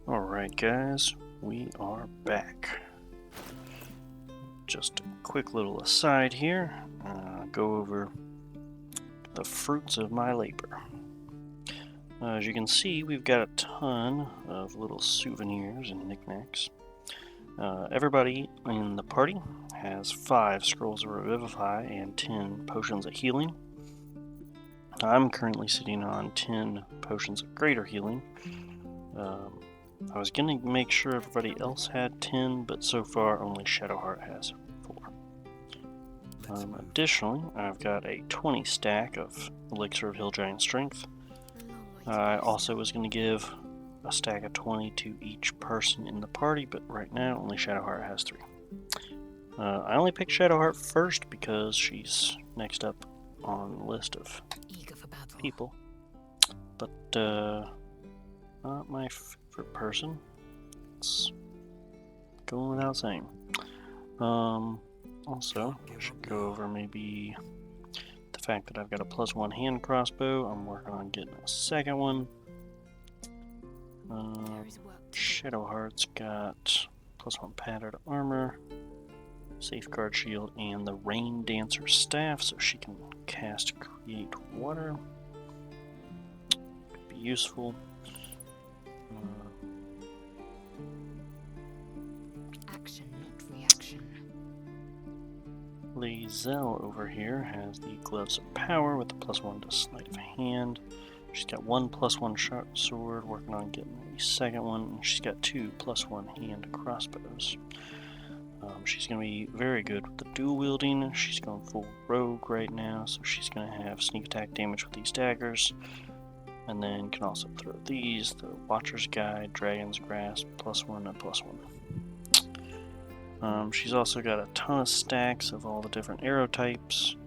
Alright guys, we are back. Just a quick little aside here, go over the fruits of my labor. As you can see, we've got a ton of little souvenirs and knickknacks. Everybody in the party has 5 scrolls of Revivify and 10 potions of healing. I'm currently sitting on 10 potions of greater healing. I was going to make sure everybody else had 10, but so far only Shadowheart has 4. Additionally, I've got a 20 stack of Elixir of Hill Giant Strength. I also was going to give a stack of 20 to each person in the party, but right now only Shadowheart has 3. I only picked Shadowheart first because she's next up on the list of people, but not my favorite person. It's going without saying. Also, I should go over maybe the fact that I've got a +1 hand crossbow. I'm working on getting a second one. Shadowheart's got +1 padded armor, safeguard shield, and the Rain Dancer staff, so she can cast Create Water. Could be useful. Action, not reaction. Lazelle over here has the Gloves of Power with the +1 to Sleight of Hand. She's got 1 +1 short sword, working on getting the second one, and she's got 2 +1 hand crossbows. She's going to be very good with the dual wielding. She's going full rogue right now, so she's going to have sneak attack damage with these daggers, and then can also throw these, the Watcher's Guide, Dragon's Grasp, +1 and +1. She's also got a ton of stacks of all the different arrow types.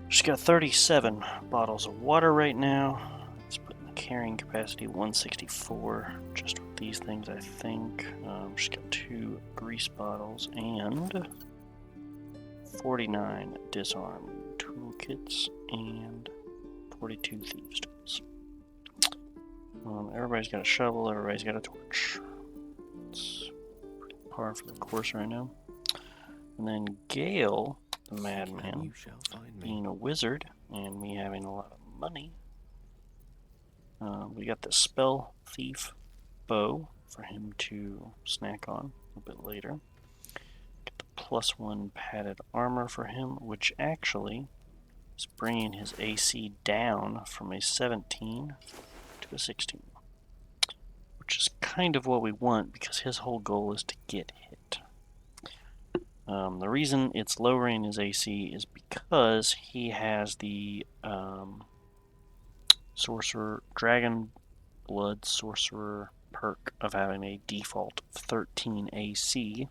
She's got 37 bottles of water right now. It's putting the carrying capacity 164 just with these things, I think. She's got 2 grease bottles and 49 disarm toolkits and 42 thieves tools. Everybody's got a shovel, everybody's got a torch. It's pretty par for the course right now. And then Gale, the madman, being a wizard and me having a lot of money, we got the spell thief bow for him to snack on a bit later. Get the +1 padded armor for him, which actually is bringing his AC down from a 17 to a 16, which is kind of what we want because his whole goal is to get hit. The reason it's lowering his AC is because he has the Dragon Blood Sorcerer perk of having a default 13 AC,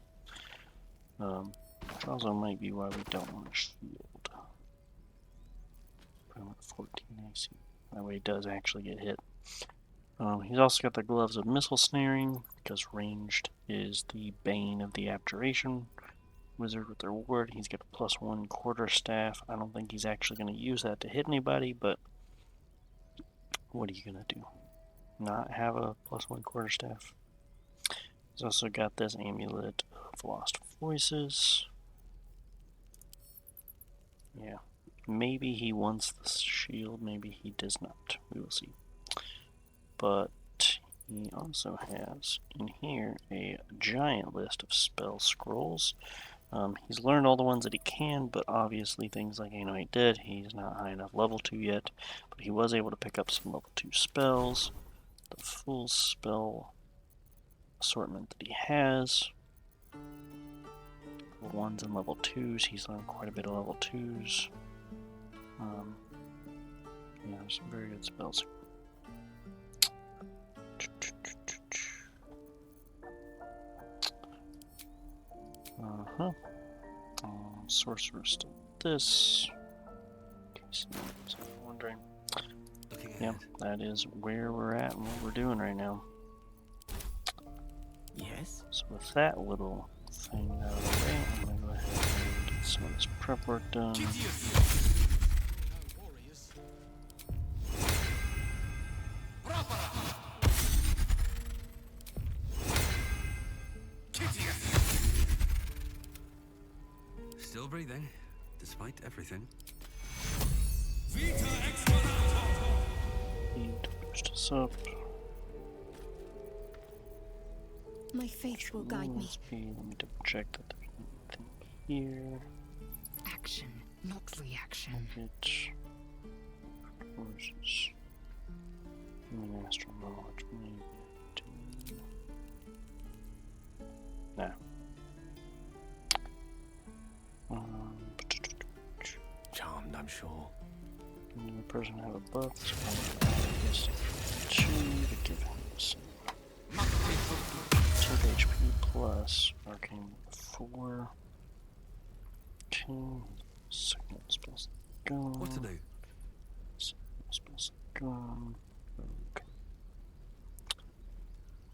which also might be why we don't want to shield. Put him at 14 AC. That way he does actually get hit. He's also got the Gloves of Missile Snaring, because ranged is the bane of the Abjuration wizard with the reward. He's got a +1 quarterstaff. I don't think he's actually going to use that to hit anybody, but what are you going to do? Not have a +1 quarterstaff? He's also got this Amulet of Lost Voices. Yeah, maybe he wants the shield, maybe he does not. We will see. But he also has in here a giant list of spell scrolls. He's learned all the ones that he can, but obviously things like Anoint Dead, he's not high enough level 2 yet, but he was able to pick up some level 2 spells. The full spell assortment that he has, level 1s and level 2s, he's learned quite a bit of level 2s. Yeah, some very good spells. Sorcerer still this. In case anyone's wondering. Yeah, that is where we're at and what we're doing right now. Yes. So with that little thing out of the way, I'm gonna go ahead and get some of this prep work done. Still breathing, despite everything. Need to push this up. My faith will guide me. Speed. Let me double check that there's nothing here. Action, not reaction. Target. Forces. Master knowledge. Nah. Charmed, I'm sure. The person have a buff, so I'm going to 2 to give him some. 2 HP plus arcane 4. Okay, second spell's gone. What to do? Second spell's gone. Okay.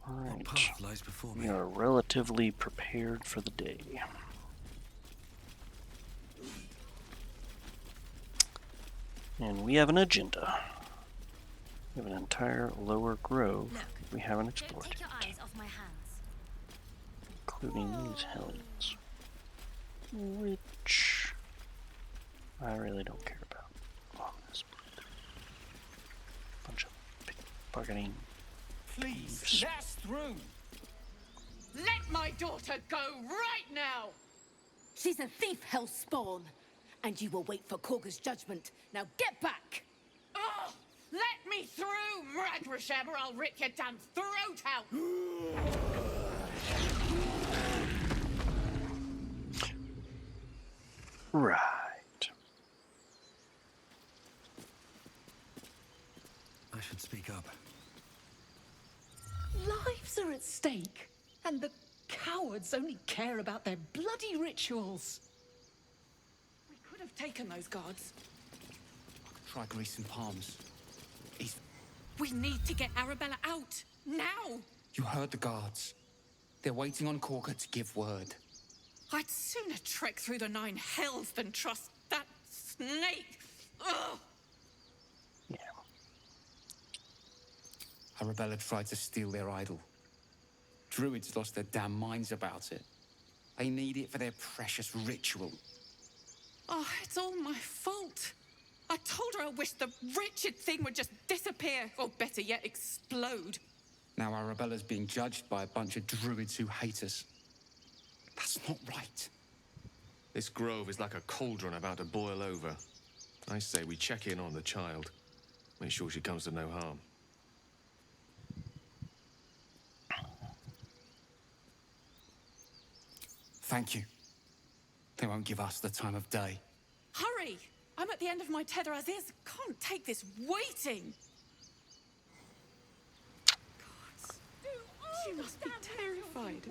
What Alright. path lies before me? We are relatively prepared for the day. And we have an agenda. We have an entire lower grove we haven't explored Take your yet, eyes off my hands. including these hellions, which I really don't care about. Oh, this bunch of pickpocketing. Please, let us through. Let my daughter go right now! She's a thief, hellspawn. And you will wait for Korga's judgment. Now get back! Oh, let me through, Mragrashab, or I'll rip your damn throat out! Right. I should speak up. Lives are at stake, and the cowards only care about their bloody rituals. We could have taken those guards. Try greasing palms. We need to get Arabella out, now! You heard the guards. They're waiting on Korga to give word. I'd sooner trek through the 9 hells than trust that snake! Ugh! Yeah. Arabella tried to steal their idol. Druids lost their damn minds about it. They need it for their precious ritual. Oh, it's all my fault. I told her I wished the wretched thing would just disappear, or better yet, explode. Now Arabella's being judged by a bunch of druids who hate us. That's not right. This grove is like a cauldron about to boil over. I say we check in on the child. Make sure she comes to no harm. Thank you. They won't give us the time of day. Hurry! I'm at the end of my tether as is. Can't take this waiting. God, she must be terrified.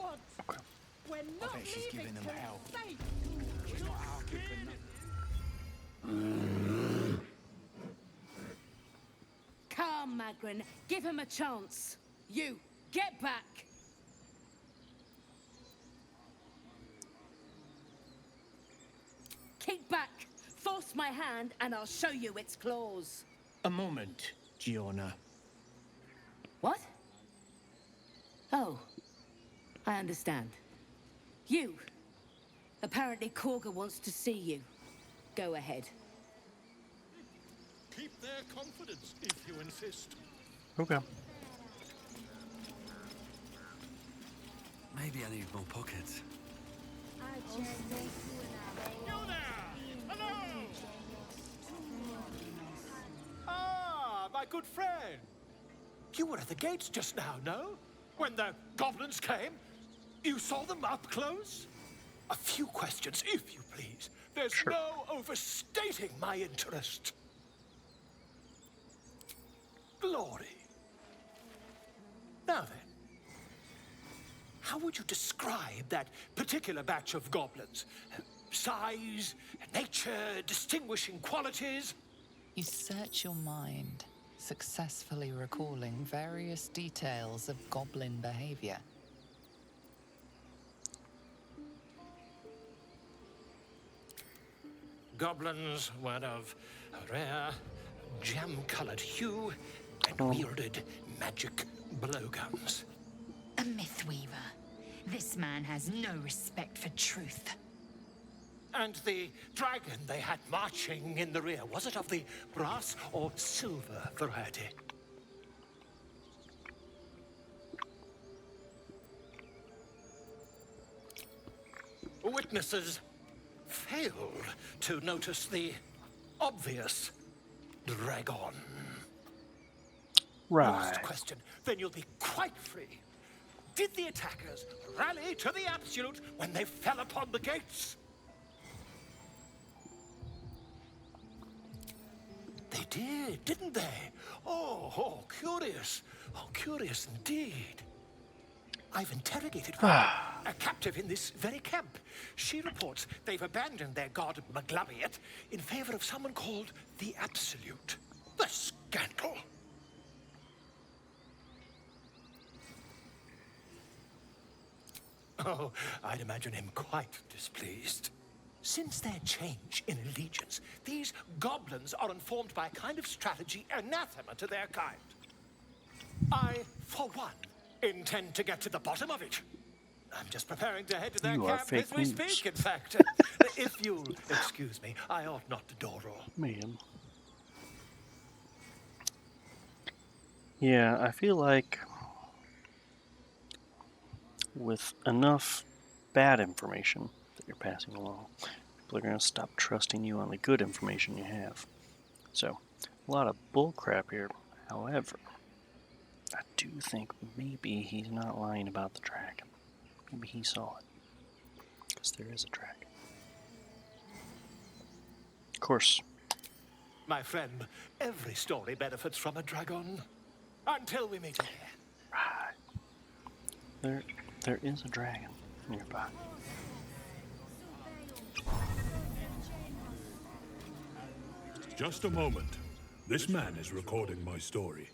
We're not bet she's giving them hell. Come, Magrin. Give him a chance. You, get back! Kick back! Force my hand and I'll show you its claws. A moment, Giona. What? Oh, I understand. You. Apparently Korga wants to see you. Go ahead. Keep their confidence if you insist. Okay. Maybe I need more pockets. You there! Hello! Ah, my good friend. You were at the gates just now, no? When the goblins came? You saw them up close? A few questions, if you please. There's no overstating my interest. Glory. Now then, how would you describe that particular batch of goblins? Size, nature, distinguishing qualities? You search your mind, successfully recalling various details of goblin behavior. Goblins were of a rare, jam-colored hue and wielded magic blowguns. A mythweaver. This man has no respect for truth. And the dragon they had marching in the rear, was it of the brass or silver variety? Witnesses failed to notice the obvious dragon. Last Right. question, then you'll be quite free. Did the attackers rally to the absolute when they fell upon the gates? They did, didn't they? Oh, curious. Oh, curious indeed. I've interrogated one, a captive in this very camp. She reports they've abandoned their god Maglabiet in favor of someone called the Absolute. The scandal! Oh, I'd imagine him quite displeased. Since their change in allegiance, these goblins are informed by a kind of strategy anathema to their kind. I, for one, intend to get to the bottom of it. I'm just preparing to head to their You are camp fake as we news. speak, in fact. If you'll excuse me, I ought not to dawdle. Ma'am. Yeah, I feel like with enough bad information that you're passing along, people are going to stop trusting you on the good information you have. So, a lot of bullcrap here. However, I do think maybe he's not lying about the dragon. Maybe he saw it. Because there is a dragon. Of course. My friend, every story benefits from a dragon. Until we meet again. Right. There is a dragon nearby. Just a moment. This man is recording my story.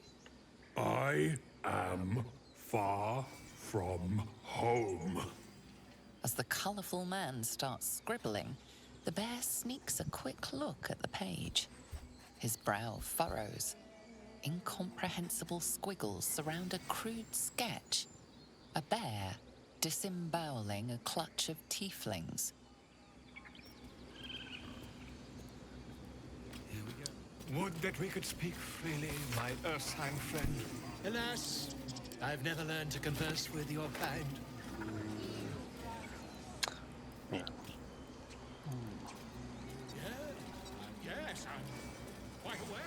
I am far from home. As the colourful man starts scribbling, the bear sneaks a quick look at the page. His brow furrows. Incomprehensible squiggles surround a crude sketch. A bear disemboweling a clutch of tieflings. Would that we could speak freely, my Ursheim friend. Alas, I've never learned to converse with your kind. Yeah. Yes, I'm quite aware.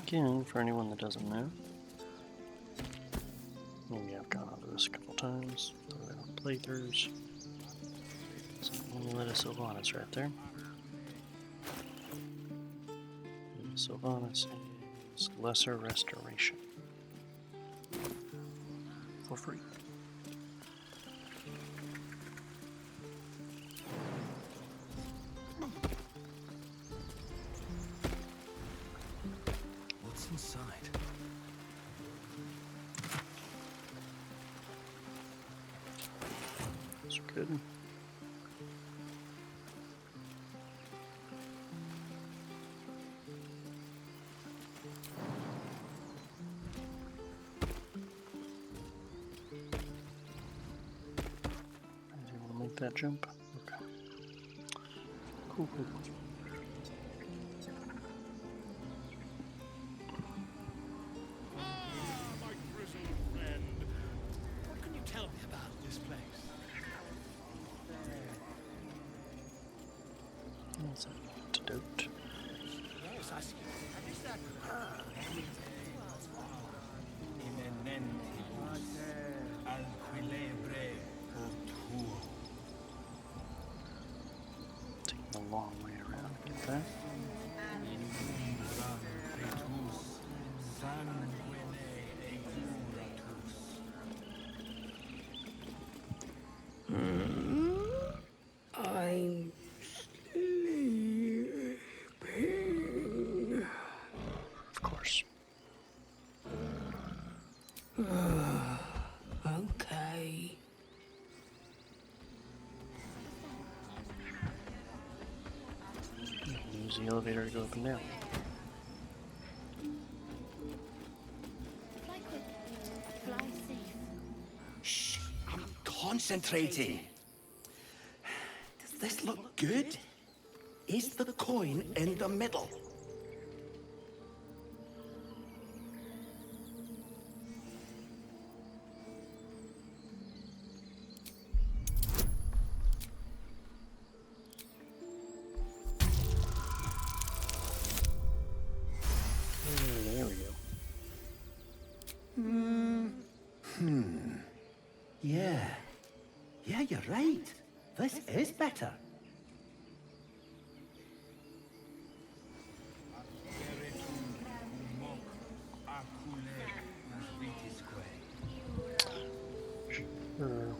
Again, for anyone that doesn't know, maybe I've gone over this a couple times, throw it on playthroughs. So Letta Sylvanas right there. Sylvanas is Lesser Restoration. For free. What's inside? That's good. That jump? Okay. Cool. My grizzled friend. What can you tell me about this place? That's an antidote. Yes, I see. And is that Taking the long way around to get that. I'm sleeping. Of course. Okay. Use the elevator to go up and down. Shh! I'm concentrating. Does this look good? Is the coin in the middle? There we go. Yeah. Yeah, you're right. This is better. Sure.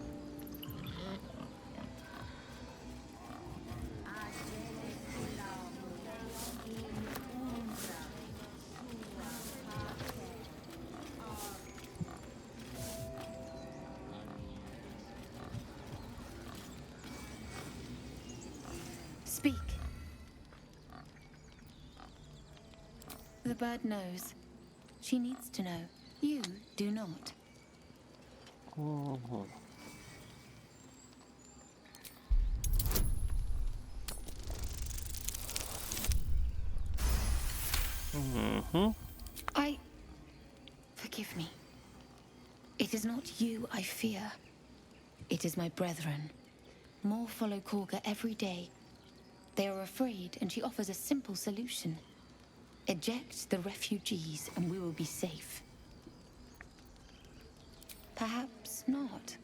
Speak. The bird knows. She needs to know. You do not. Mhm. Forgive me. It is not you I fear. It is my brethren. More follow Korga every day. They are afraid, and she offers a simple solution. Eject the refugees, and we will be safe. Perhaps not.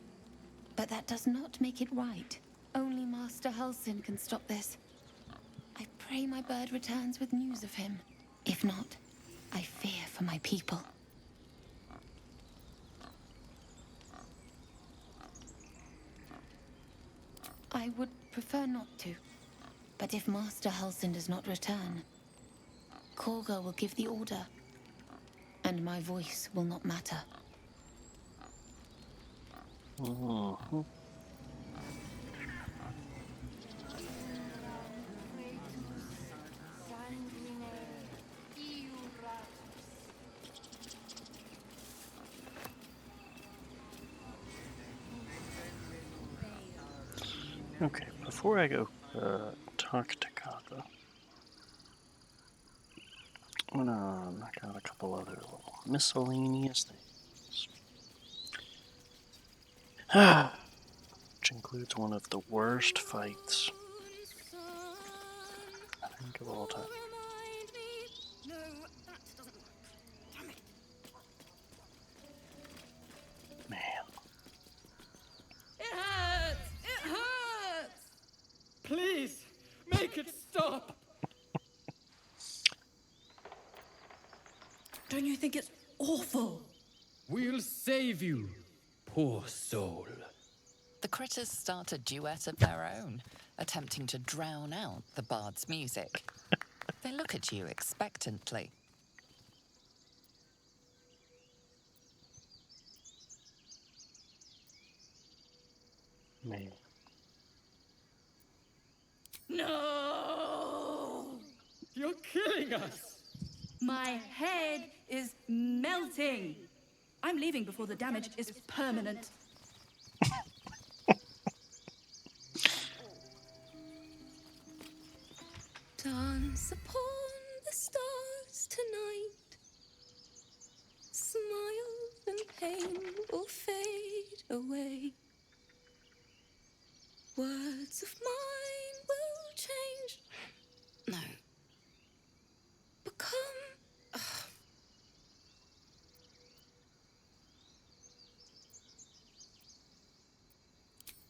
But that does not make it right. Only Master Halsin can stop this. I pray my bird returns with news of him. If not, I fear for my people. I would prefer not to. But if Master Halsin does not return, Korga will give the order, and my voice will not matter. Mhm. Okay, before I go talk to Kaka, I'm gonna knock out a couple other little miscellaneous things. Which includes one of the worst fights I think of all time. Man. It hurts! It hurts! Please, make it stop! Don't you think it's awful? We'll save you, poor soul. The critters start a duet of their own, attempting to drown out the bard's music. They look at you expectantly. Man. No! You're killing us! My head is melting. I'm leaving before the damage is permanent. Dance upon the stars tonight. Smile and pain will fade away. Words of mine will change. No. Become.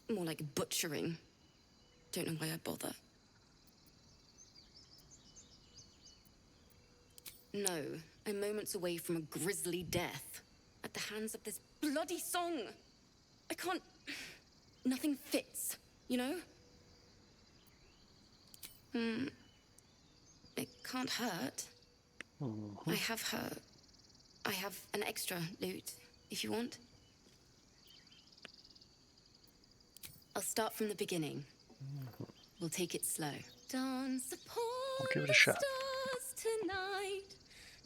More like butchering. Don't know why I bother. No, I'm moments away from a grisly death. At the hands of this bloody song. I can't... Nothing fits, you know? It can't hurt. I have her. I have an extra loot, if you want. I'll start from the beginning. We'll take it slow. Dance upon I'll give it a shot. stars tonight.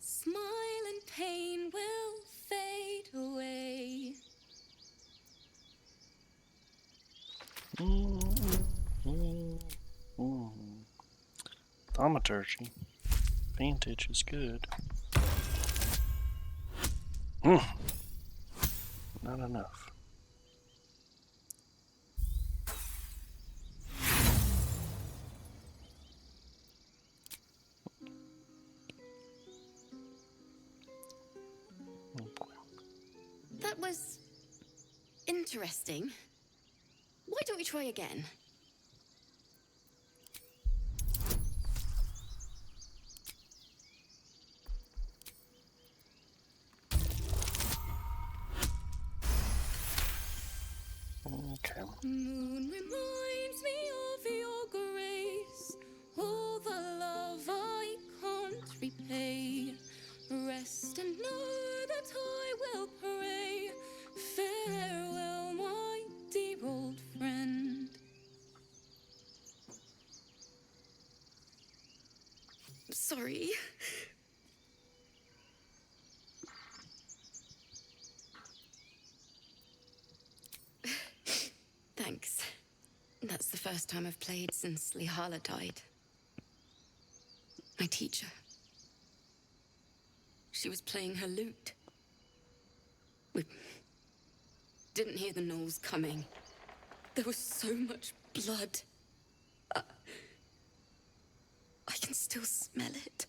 Smile and pain will fade away. Thaumaturgy. Vantage is good. Not enough. That was interesting. Why don't we try again? Okay. Moon reminds me of your grace, all the love I can't repay. Rest and know that I will pray. Farewell, my dear old friend. Sorry. Thanks. That's the first time I've played since Lihala died. My teacher. She was playing her lute. We didn't hear the gnolls coming. There was so much blood. I can still smell it.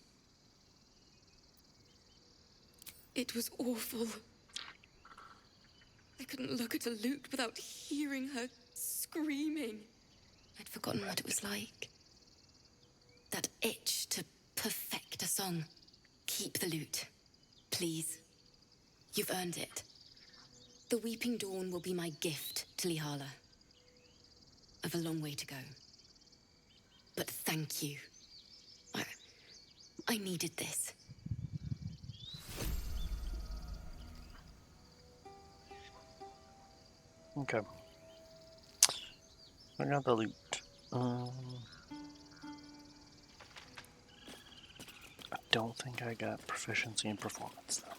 It was awful. I couldn't look at a lute without hearing her screaming. I'd forgotten what it was like. That itch to perfect a song. Keep the lute, please. You've earned it. The Weeping Dawn will be my gift to Lihala. I've a long way to go. But thank you. I needed this. Okay. I got the loot. I don't think I got proficiency in performance though.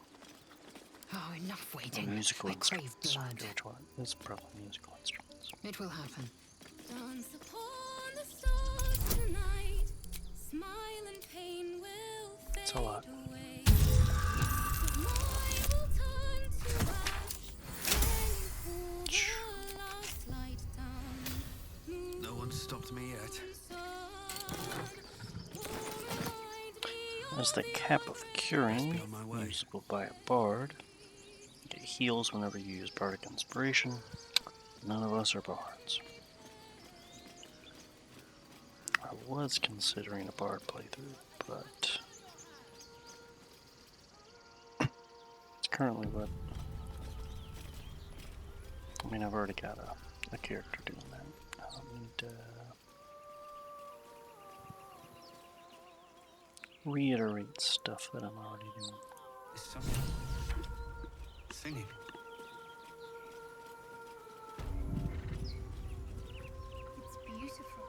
Oh, enough waiting. Musical I crave instruments. blood. Which one? It's probably musical instruments. It will happen. Dance upon the stars tonight. Smile and pain will fade It's a lot. away. Mine will turn to ash when you pull the last light down. No one stopped me yet. There's the Cap of Curing, usable by a bard. It heals whenever you use Bardic Inspiration. None of us are bards. I was considering a bard playthrough, but it's currently what. I mean, I've already got a character doing that. I don't need to reiterate stuff that I'm already doing. Is someone singing? It's beautiful.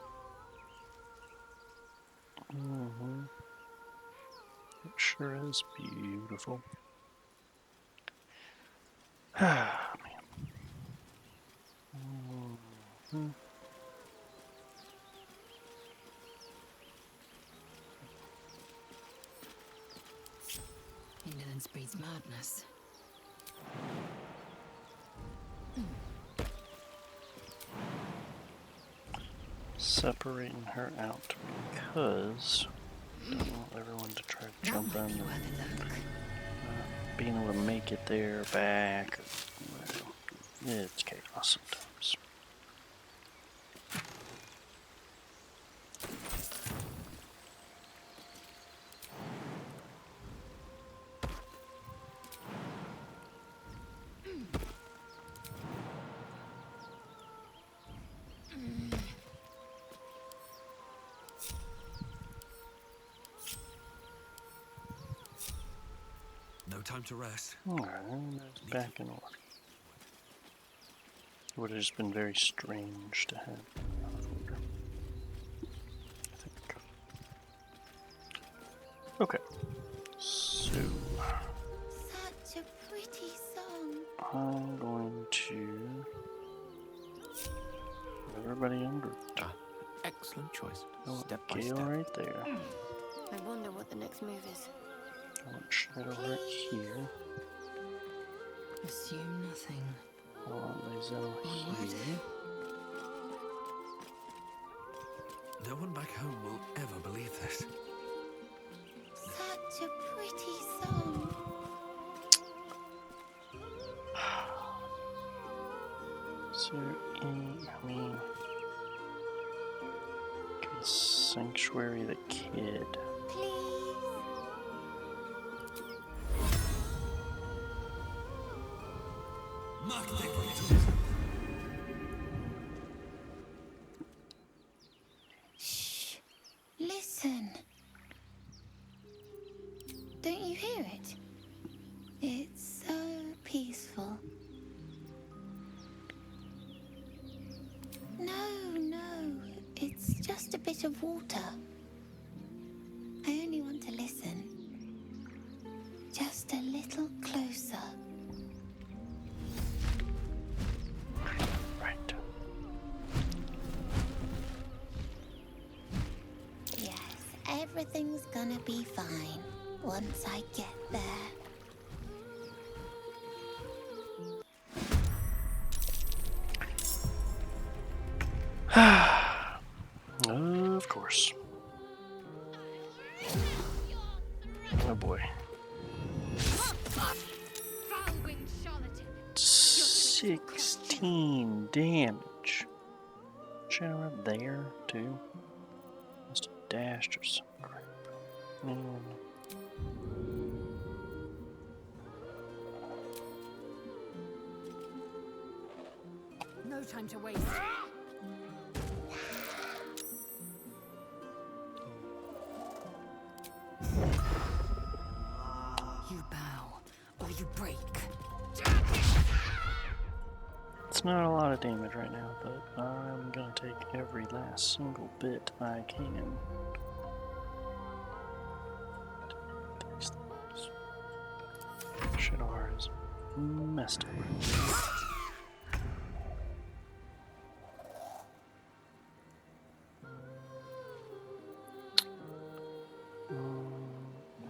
It sure is beautiful. Ah, man. Indolence breeds madness. Separating her out because I don't want everyone to try to jump in and being able to make it there, back. It's chaos sometimes. No time to rest. Alright, that's back in order. It would have just been very strange to have out of order. I think. Okay. So Such a pretty song. I'm going to, everybody en route. Ah, excellent choice. Oh, Step by Gale step. right there. I wonder what the next move is. I want Shadow right here. Assume nothing. I want Lazel here. No one back home will ever believe this. Such a pretty song. Is there any, I mean, can Sanctuary the Kid. Shh. Listen. Don't you hear it? It's so peaceful. No, it's just a bit of water. I only want to listen. Just a little closer. Right. Yes, everything's gonna be fine once I get there. Of course. Oh boy. 16 damage. Shadow up there too. Must have dashed or some crap. No time to waste. You bow, or you break. It's not a lot of damage right now, but I'm gonna take every last single bit I can. Shadowheart is messed up.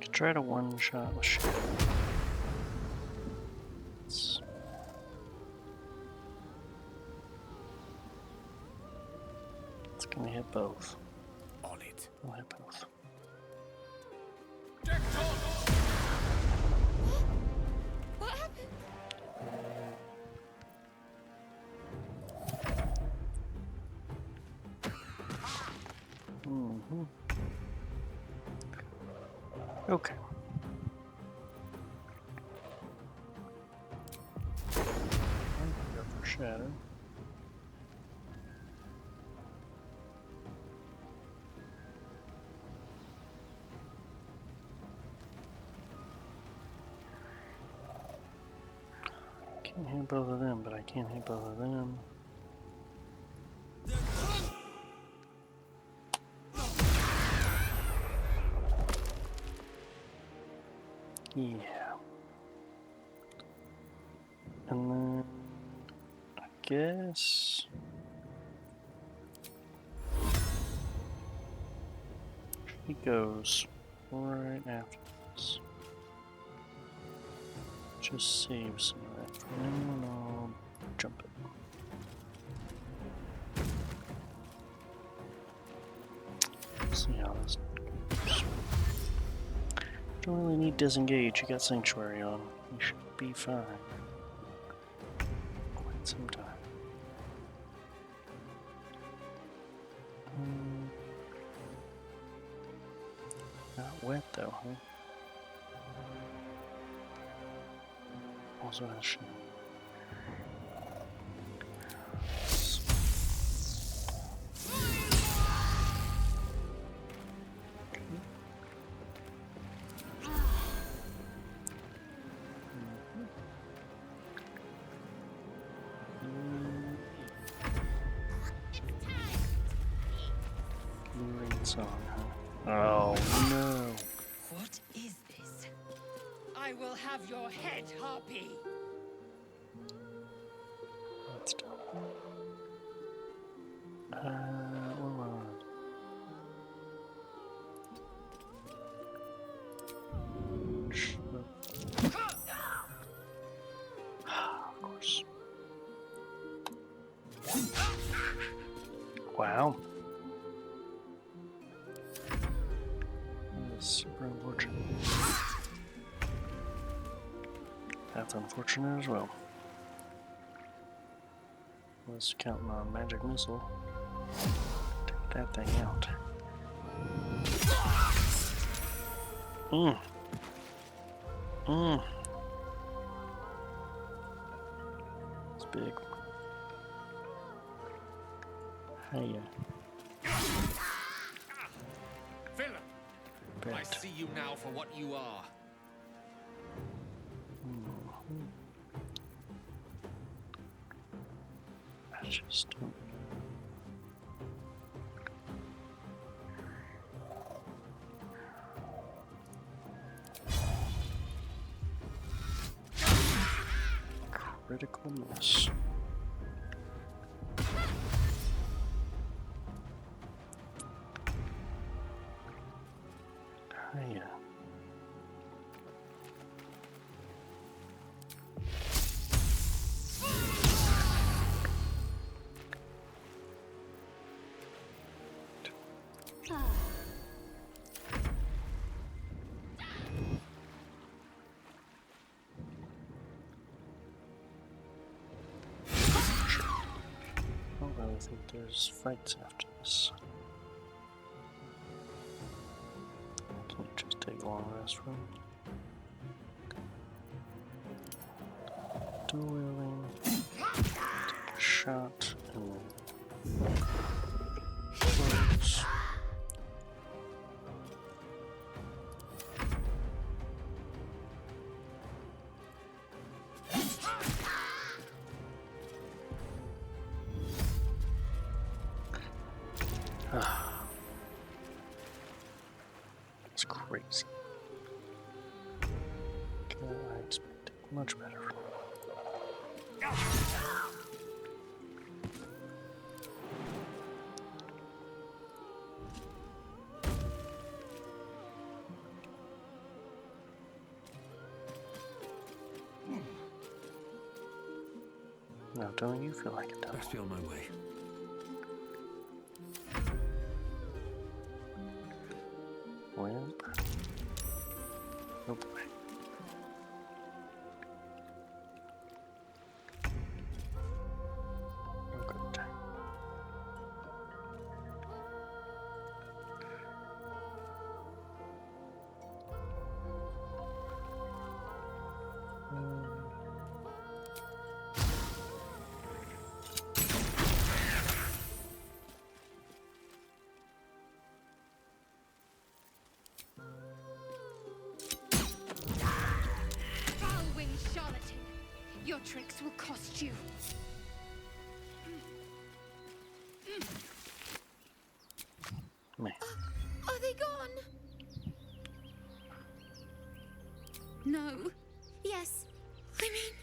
Could try to one-shot with Shadow. It's gonna hit both. On it. We'll hit both. What happened? Okay. Go for Shadow. Can't hit both of them, but I can't hit both of them. Yeah. And then I guess he goes right after this. Just save some of that for him and I'll jump it. See how this goes. Don't really need disengage, you got Sanctuary on. You should be fine. Quite some time. Not wet though, huh? Also has shit. Song, huh? Oh no. What is this? I will have your head, Harpy. That's done. Of course. Wow. That's super unfortunate. That's unfortunate as well. Let's count on magic missile. Take that thing out. It's big. Hey. Philip, I see you now for what you are. I just don't. Critical miss. Hiya. I think there's fights after this. Can you just take a long rest room? Dueling. Take a shot and then close. It's crazy. I expected much better from him. Now, don't you feel like it, though? Best be on my way. Well, oh boy. Oh, good. Foul-winged charlatan, your tricks will cost you. Man. Are they gone? No. Yes. I mean,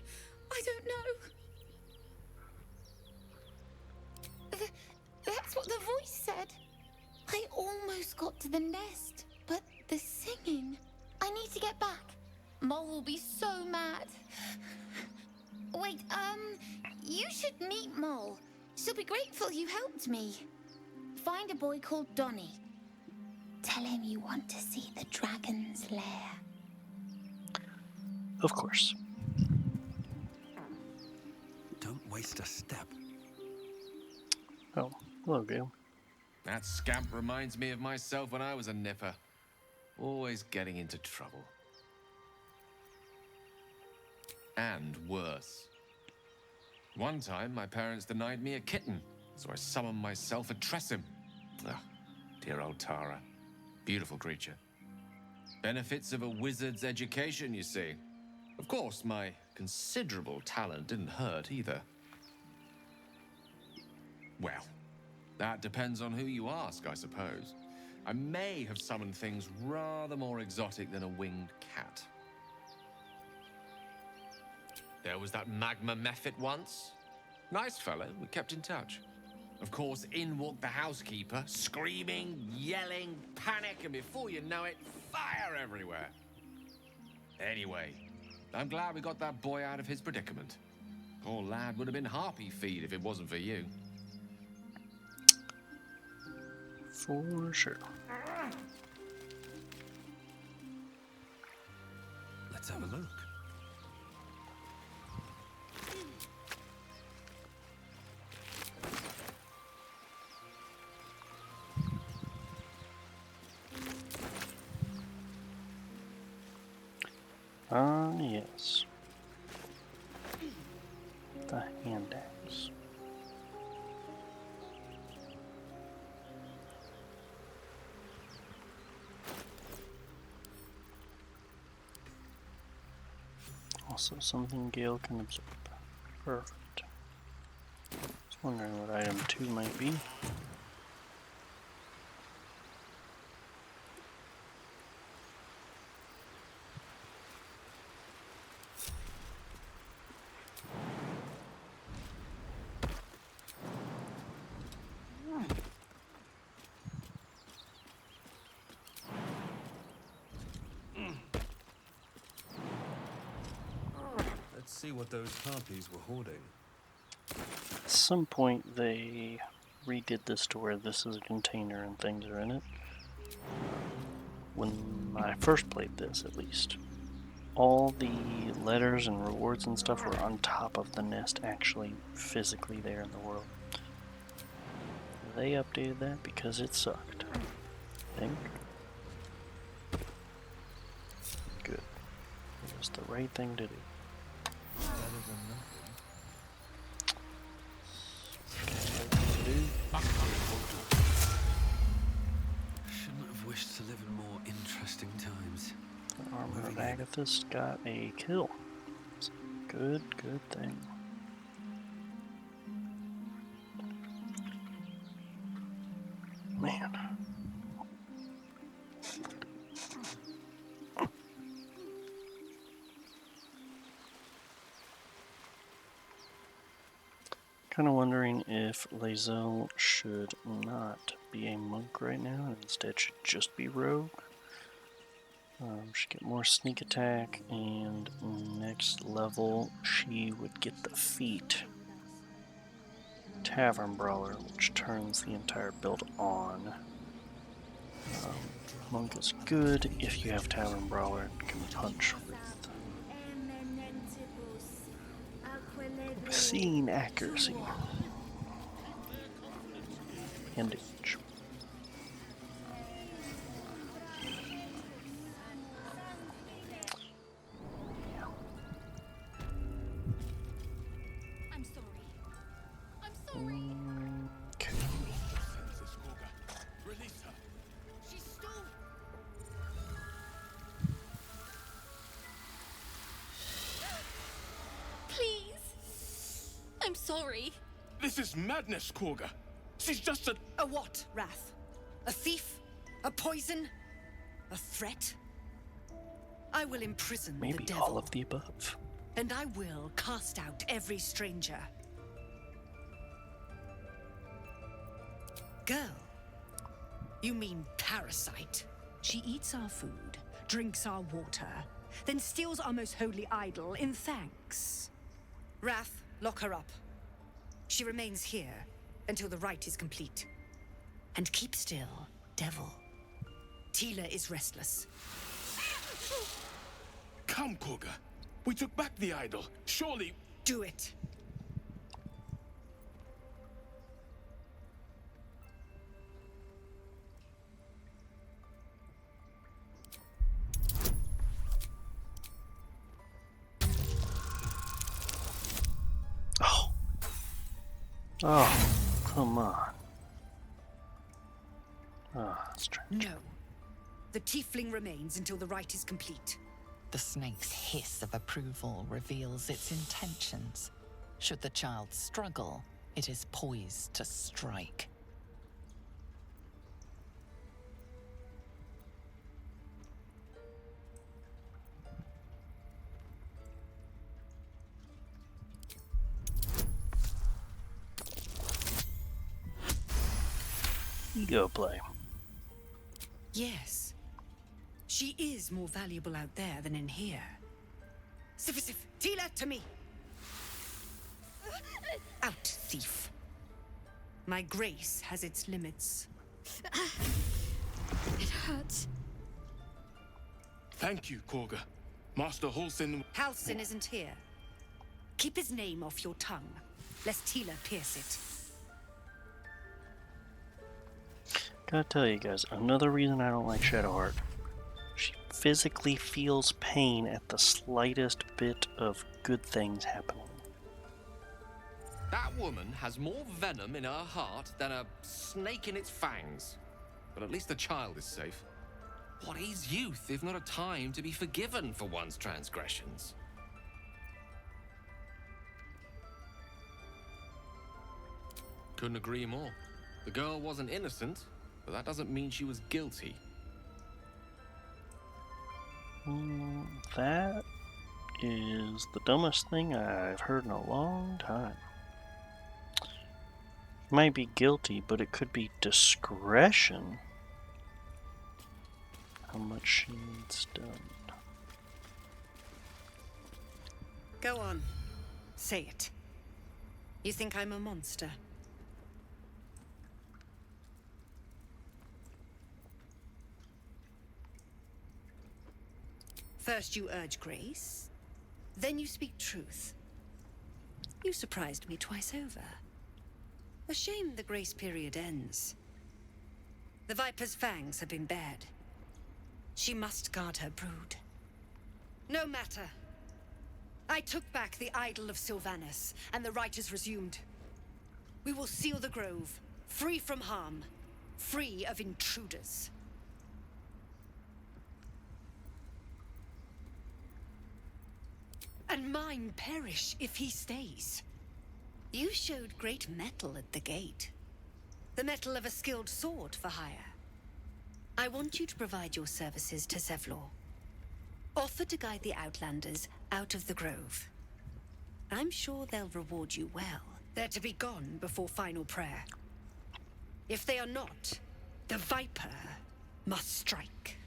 I don't know. That's what the voice said. I almost got to the nest, but the singing. I need to get back. Mole will be so mad. Wait, you should meet Mole. She'll be grateful you helped me. Find a boy called Donny. Tell him you want to see the dragon's lair. Of course. Don't waste a step. Oh, hello, Gale. That scamp reminds me of myself when I was a nipper. Always getting into trouble. And worse. One time, my parents denied me a kitten, so I summoned myself a Tressim. Ah, dear old Tara. Beautiful creature. Benefits of a wizard's education, you see. Of course, my considerable talent didn't hurt either. Well, that depends on who you ask, I suppose. I may have summoned things rather more exotic than a winged cat. There was that magma mephit once. Nice fellow, we kept in touch. Of course, in walked the housekeeper, screaming, yelling, panic, and before you know it, fire everywhere. Anyway, I'm glad we got that boy out of his predicament. Poor lad would have been harpy feed if it wasn't for you. For sure. Let's have a look. Yes. The hand axe. Also something Gale can absorb. Perfect. I was wondering what item 2 might be. Let's see what those harpies were hoarding. At some point they redid this to where this is a container and things are in it. When I first played this, at least, all the letters and rewards and stuff were on top of the nest, actually physically there in the world. They updated that because it sucked, I think. Good. It was the right thing to do. Better than nothing. Shouldn't have wished to live in more interesting times. The armor of Agathis got a kill. It's a good thing. Man. Kind of wondering if Lae'zel should not be a monk right now and instead should just be rogue. Should get more sneak attack, and next level she would get the feat Tavern Brawler, which turns the entire build on. Monk is good if you have Tavern Brawler and can punch with obscene accuracy and damage. Okay. Please. I'm sorry. This is madness, Korga. She's just a... A what, Wrath? A thief? A poison? A threat? I will imprison the Maybe devil. all of the above. And I will cast out every stranger. Girl? You mean parasite? She eats our food, drinks our water, then steals our most holy idol in thanks. Wrath, lock her up. She remains here until the rite is complete. And keep still, devil. Tila is restless. Come, Korga. We took back the idol. Surely... Do it. Oh, come on. Ah, strange. No. The tiefling remains until the rite is complete. The snake's hiss of approval reveals its intentions. Should the child struggle, it is poised to strike. ego play. Yes. She is more valuable out there than in here. Sif, Tila, to me! Out, thief. My grace has its limits. It hurts. Thank you, Korga. Master Halsin... Halsin isn't here. Keep his name off your tongue, lest Tila pierce it. Gotta tell you guys, another reason I don't like Shadowheart. She physically feels pain at the slightest bit of good things happening. That woman has more venom in her heart than a snake in its fangs. But at least the child is safe. What is youth if not a time to be forgiven for one's transgressions? Couldn't agree more. The girl wasn't innocent, but that doesn't mean she was guilty. That is the dumbest thing I've heard in a long time. Might be guilty, but it could be discretion. How much she needs done. Go on. Say it. You think I'm a monster? First you urge grace, then you speak truth. You surprised me twice over. A shame the grace period ends. The Viper's fangs have been bared. She must guard her brood. No matter. I took back the idol of Sylvanas, and the rite is resumed. We will seal the grove, free from harm, free of intruders. And mine perish if he stays. You showed great mettle at the gate. The mettle of a skilled sword for hire. I want you to provide your services to Zevlor. Offer to guide the Outlanders out of the grove. I'm sure they'll reward you well. They're to be gone before final prayer. If they are not, the Viper must strike.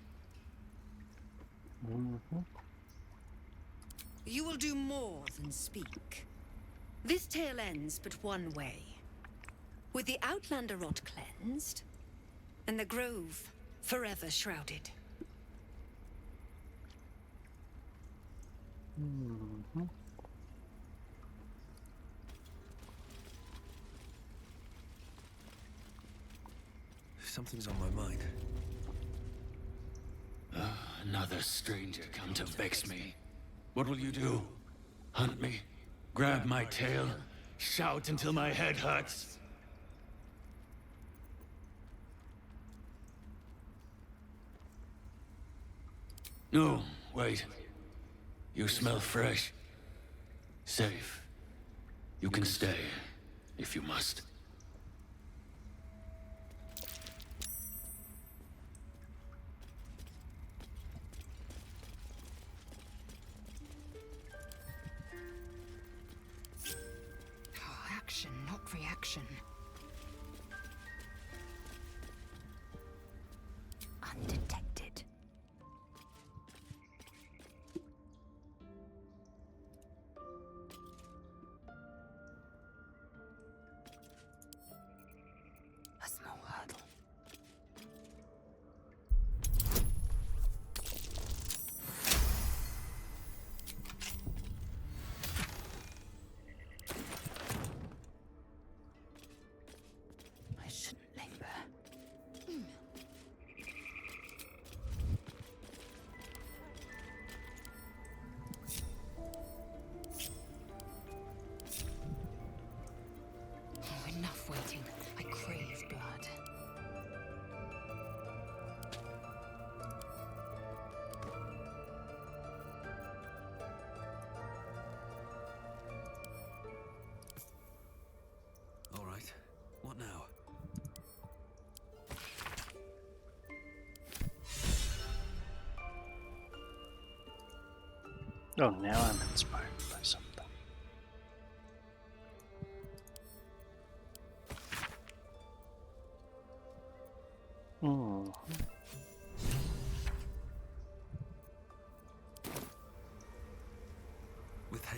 You will do more than speak. This tale ends but one way. With the Outlander rot cleansed, and the grove forever shrouded. Something's on my mind. Another stranger come to vex me. What will you do? Hunt me? Grab my tail? Shout until my head hurts? No, wait. You smell fresh. Safe. You can stay, if you must. Action, not reaction. Undetected. A small hurdle. I shouldn't linger. Oh, enough waiting. I crave blood. All right. What now? Oh, now I'm inspired by something.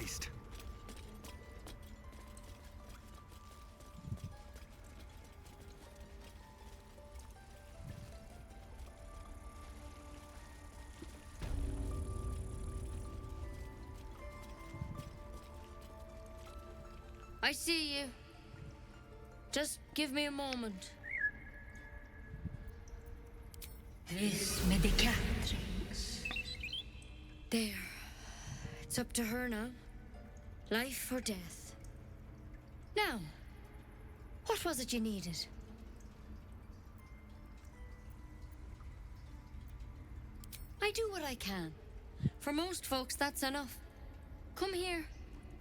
haste. I see you. Just give me a moment. There. It's up to her now. Life or death. Now, what was it you needed? I do what I can. For most folks, that's enough. Come here.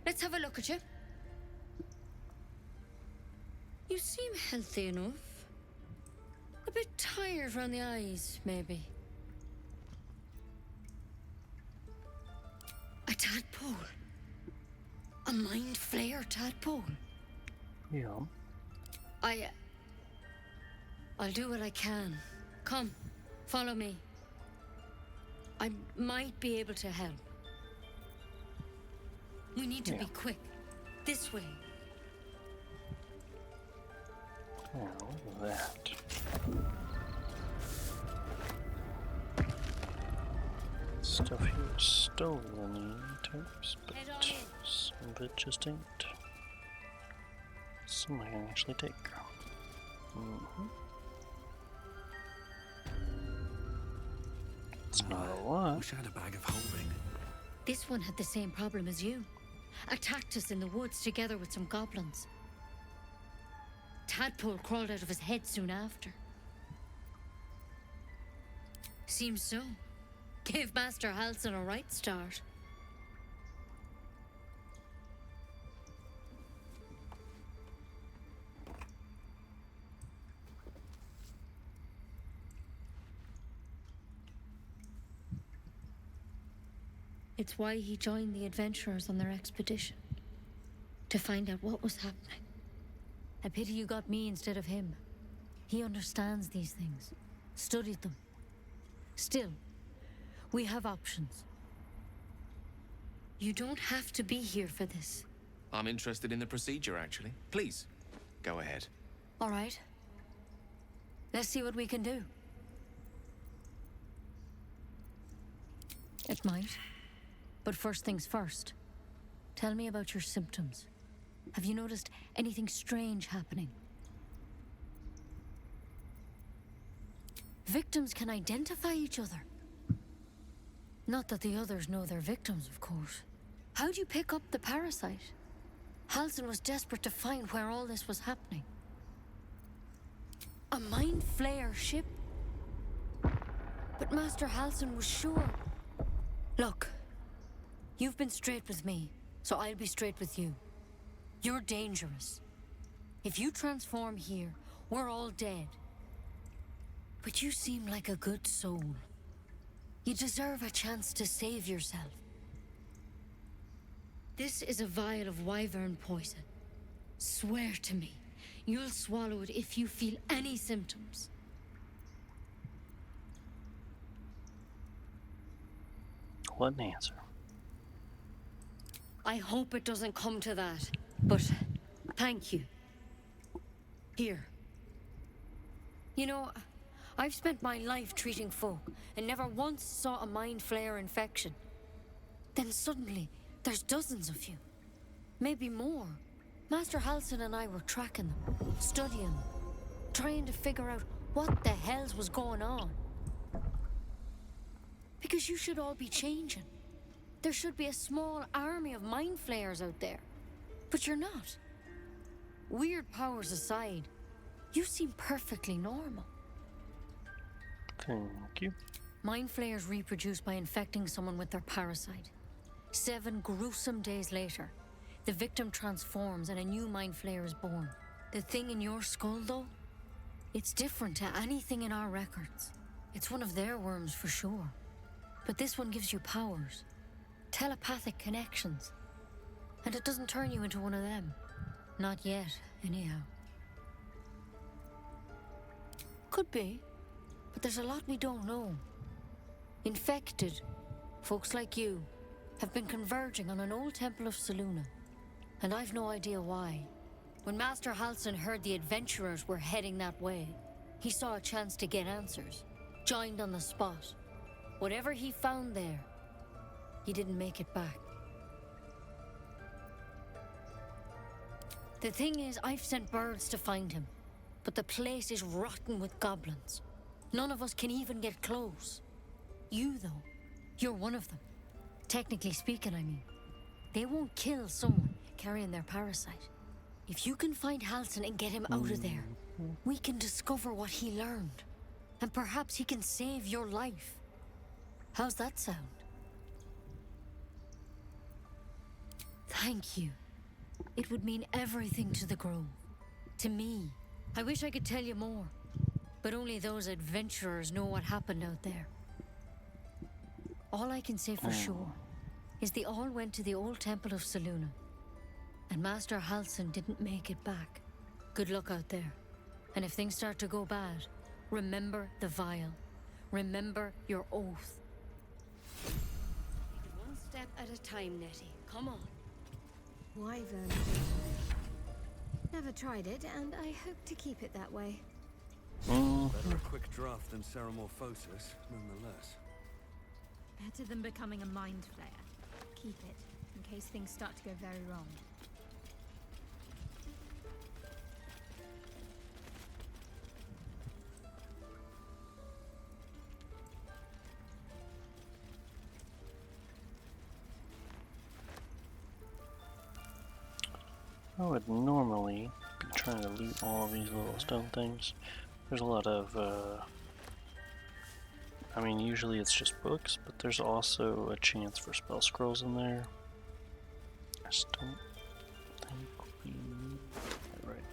Let's have a look at you. You seem healthy enough. A bit tired around the eyes, maybe. A tadpole. A mind flayer tadpole. Yeah. I'll do what I can. Come, follow me. I might be able to help. We need to be quick. This way. Yeah, look at that. Stuff here is stolen types, but some of it just ain't. Some I can actually take. It's not a lot. Wish I had a bag of holding. This one had the same problem as you. Attacked us in the woods together with some goblins. Tadpole crawled out of his head soon after. Seems so. Gave Master Halsin a right start. It's why he joined the adventurers on their expedition. To find out what was happening. A pity you got me instead of him. He understands these things. Studied them. Still, we have options. You don't have to be here for this. I'm interested in the procedure, actually. Please, go ahead. All right. Let's see what we can do. It might. But first things first. Tell me about your symptoms. Have you noticed anything strange happening? Victims can identify each other. Not that the others know they're victims, of course. How'd you pick up the parasite? Halsin was desperate to find where all this was happening. A mind flayer ship? But Master Halsin was sure. Look, you've been straight with me, so I'll be straight with you. You're dangerous. If you transform here, we're all dead. But you seem like a good soul. You deserve a chance to save yourself. This is a vial of wyvern poison. Swear to me, you'll swallow it if you feel any symptoms. What an answer. I hope it doesn't come to that, but thank you. Here. You know, I've spent my life treating folk and never once saw a mind flayer infection. Then suddenly, there's dozens of you. Maybe more. Master Halsin and I were tracking them, studying them, trying to figure out what the hells was going on. Because you should all be changing. There should be a small army of mind flayers out there. But you're not. Weird powers aside, you seem perfectly normal. Thank you. Mind flayers reproduce by infecting someone with their parasite. 7 gruesome days later, the victim transforms and a new mind flayer is born. The thing in your skull, though, it's different to anything in our records. It's one of their worms for sure. But this one gives you powers. Telepathic connections. And it doesn't turn you into one of them. Not yet, anyhow. Could be. But there's a lot we don't know. Infected, folks like you, have been converging on an old temple of Selûne, and I've no idea why. When Master Halsin heard the adventurers were heading that way, he saw a chance to get answers, joined on the spot. Whatever he found there, he didn't make it back. The thing is, I've sent birds to find him, but the place is rotten with goblins. None of us can even get close. You, though, you're one of them. Technically speaking, I mean. They won't kill someone carrying their parasite. If you can find Halsin and get him out of there, we can discover what he learned. And perhaps he can save your life. How's that sound? Thank you. It would mean everything to the Grove. To me. I wish I could tell you more. But only those adventurers know what happened out there. All I can say for sure is they all went to the old temple of Selûne. And Master Halsin didn't make it back. Good luck out there. And if things start to go bad, remember the vial. Remember your oath. Take it one step at a time, Nettie. Come on. Wyvern. Never tried it, and I hope to keep it that way. Better a quick draft than Ceramorphosis, nonetheless. Better than becoming a mind flayer. Keep it, in case things start to go very wrong. I would normally be trying to loot all of these little stone things. There's a lot of, I mean, usually it's just books, but there's also a chance for spell scrolls in there. I just don't think we need that right.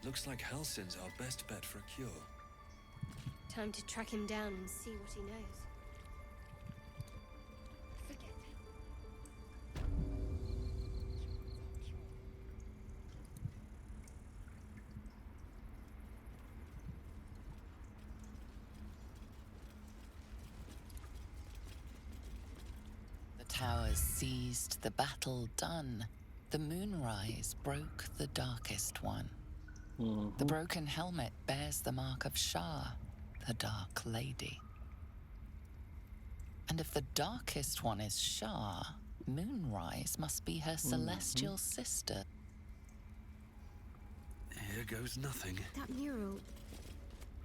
Looks like Halsin's our best bet for a cure. Time to track him down and see what he knows. The towers seized, the battle done. The moonrise broke the darkest one. The broken helmet bears the mark of Shah, the Dark Lady. And if the darkest one is Shah, Moonrise must be her celestial sister. Here goes nothing. That mural.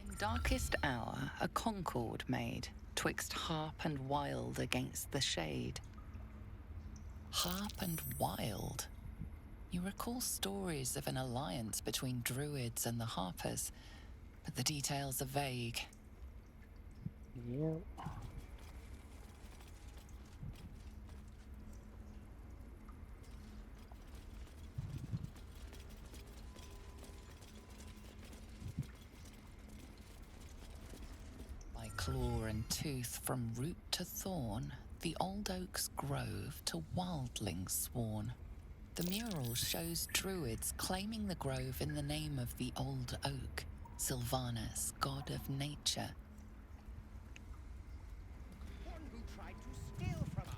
In darkest hour, a concord made, twixt harp and wild against the shade. Harp and wild. You recall stories of an alliance between druids and the harpers, but the details are vague. Yep. By claw and tooth from root to thorn, the old oak's grove to wildlings sworn. The mural shows druids claiming the grove in the name of the old oak, Sylvanus, god of nature. One who tried to steal from us.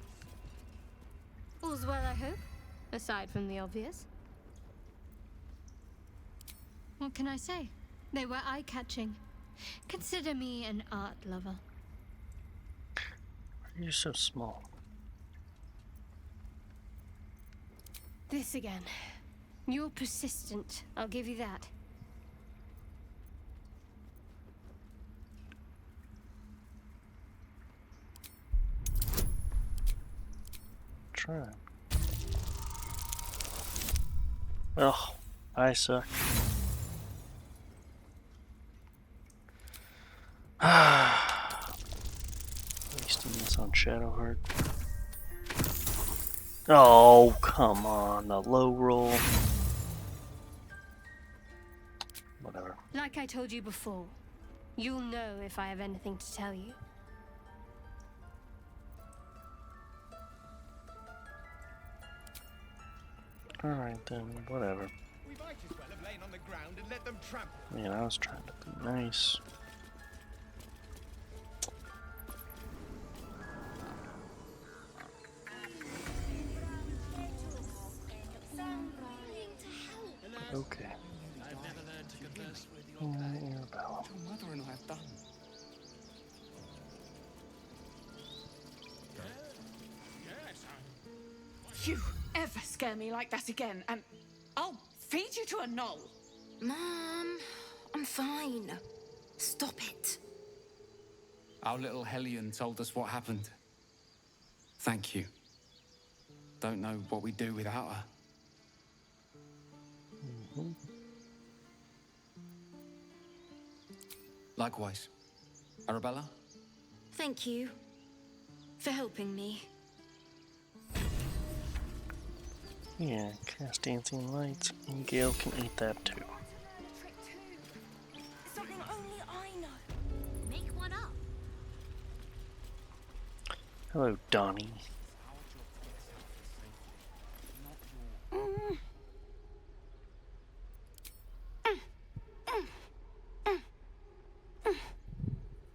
All's well, I hope. Aside from the obvious. What can I say? They were eye-catching. Consider me an art lover. Why are you so small? This again. You're persistent, I'll give you that. Try. Oh, I suck. Wasting this on Shadowheart. Oh, come on, the low roll. Whatever. Like I told you before, you'll know if I have anything to tell you. Alright then, whatever. We might as well have lain on the ground and let them trample. Man, I was trying to be nice. Okay. I've never learned to converse with your Arabella. What your mother and I have done. You ever scare me like that again, and I'll feed you to a knoll. Mom, I'm fine. Stop it. Our little Hellion told us what happened. Thank you. Don't know what we'd do without her. Likewise. Arabella? Thank you for helping me. Yeah, cast dancing lights, and Gale can eat that too. Something only I know. Make one up. Hello, Donnie.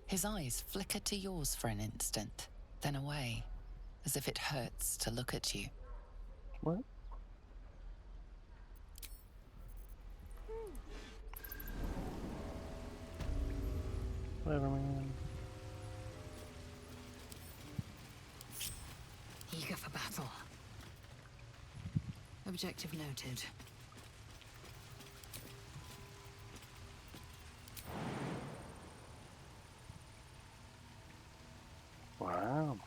His eyes flicker to yours for an instant, then away, as if it hurts to look at you. What? Whatever, man. Eager for battle. Objective noted. Wow.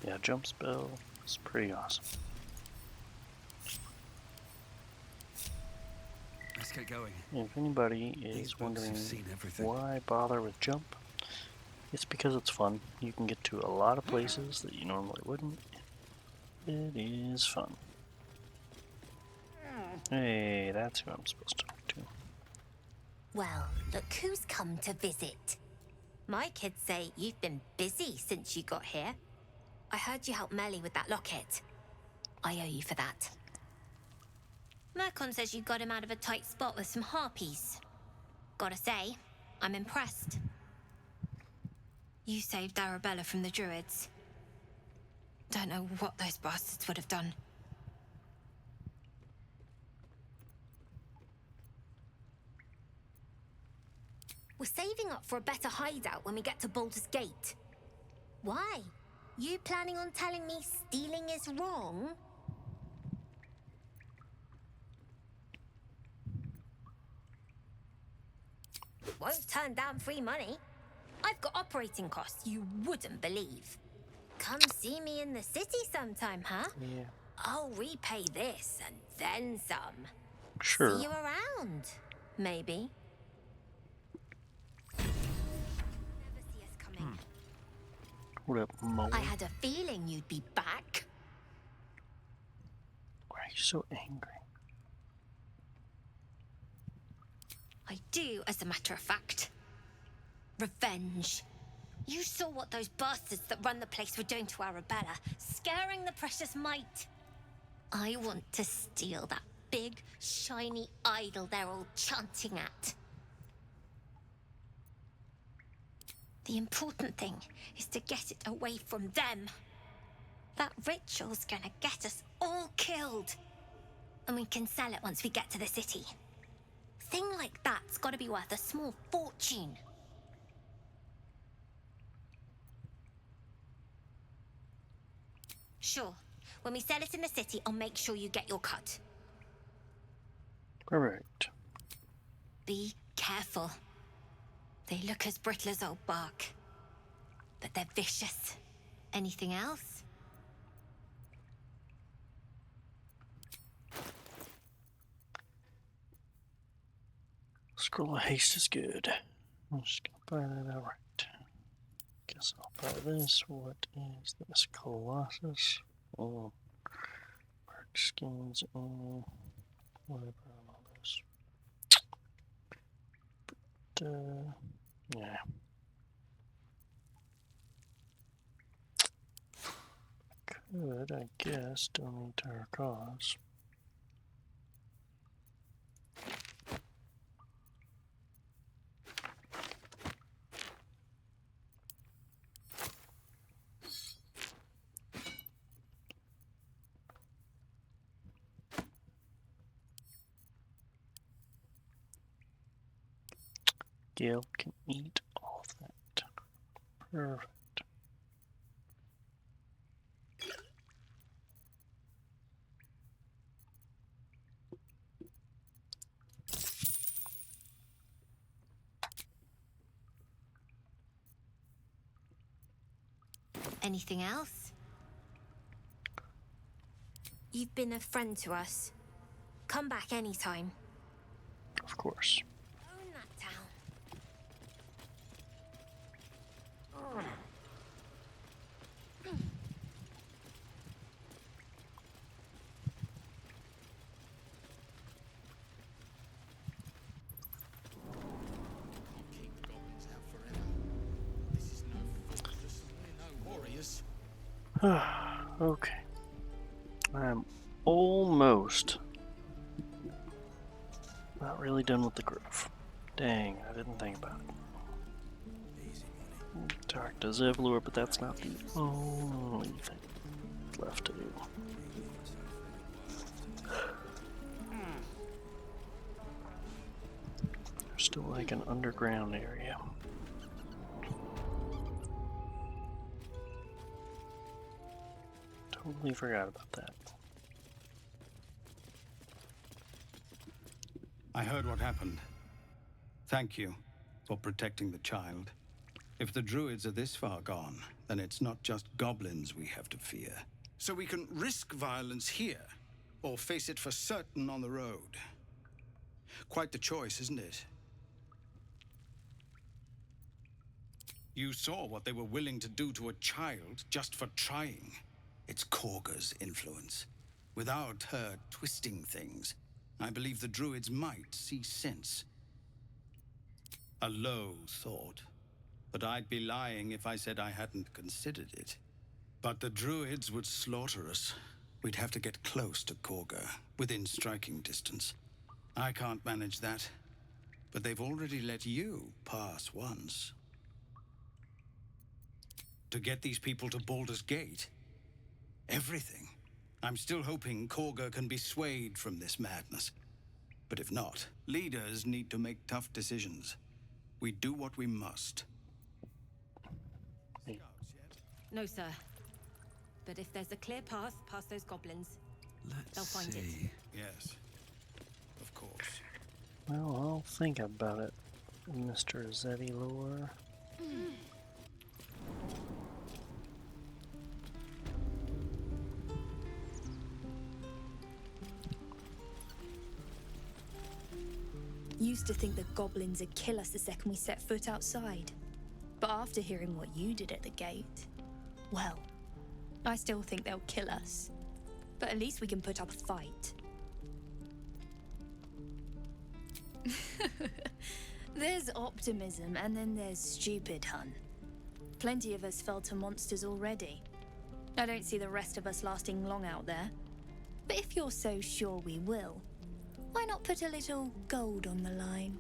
Yeah, jump spell is pretty awesome. Let's get going. If anybody is These books wondering have seen everything. why bother with jump, it's because it's fun. You can get to a lot of places that you normally wouldn't. It is fun. Hey, that's who I'm supposed to talk to. Well, look who's come to visit. My kids say you've been busy since you got here. I heard you helped Melly with that locket. I owe you for that. Mercon says you got him out of a tight spot with some harpies. Gotta say, I'm impressed. You saved Arabella from the druids. Don't know what those bastards would have done. We're saving up for a better hideout when we get to Baldur's Gate. Why? You planning on telling me stealing is wrong? Won't turn down free money. I've got operating costs you wouldn't believe. Come see me in the city sometime, huh? Yeah. I'll repay this and then some. Sure. See you around, maybe. Never see us coming. What up, Mo? I had a feeling you'd be back. Why are you so angry? I do, as a matter of fact. Revenge. You saw what those bastards that run the place were doing to Arabella, scaring the precious mite. I want to steal that big, shiny idol they're all chanting at. The important thing is to get it away from them. That ritual's gonna get us all killed. And we can sell it once we get to the city. Thing like that's gotta be worth a small fortune. Sure. When we sell it in the city, I'll make sure you get your cut. Alright. Be careful. They look as brittle as old bark, but they're vicious. Anything else? Scroll of haste is good. I'm just gonna buy that outright. Guess I'll buy this. What is this? Colossus? Oh, bark skins. Oh, whatever on all this. But, yeah. Could, I guess, donate to our cause. Gale can eat all of that. Perfect. Anything else? You've been a friend to us. Come back anytime. Of course. Own that town. Okay. I'm almost not really done with the grove. Dang, I didn't think about it. Talk to Zevlor, but that's not the only thing left to do. There's still like an underground area. Totally forgot about that. I heard what happened. Thank you for protecting the child. If the druids are this far gone, then it's not just goblins we have to fear. So we can risk violence here, or face it for certain on the road. Quite the choice, isn't it? You saw what they were willing to do to a child just for trying. It's Korga's influence. Without her twisting things, I believe the druids might see sense. A low thought, but I'd be lying if I said I hadn't considered it. But the druids would slaughter us. We'd have to get close to Korga, within striking distance. I can't manage that, but they've already let you pass once. To get these people to Baldur's Gate? Everything. I'm still hoping Korga can be swayed from this madness. But if not, leaders need to make tough decisions. We do what we must. No, sir. But if there's a clear path past those goblins, they'll find it. Yes, of course. Well, I'll think about it, Mr. Zevlor. Used to think the goblins would kill us the second we set foot outside. But after hearing what you did at the gate, well, I still think they'll kill us. But at least we can put up a fight. There's optimism, and then there's stupid, hun. Plenty of us fell to monsters already. I don't see the rest of us lasting long out there. But if you're so sure we will, why not put a little gold on the line?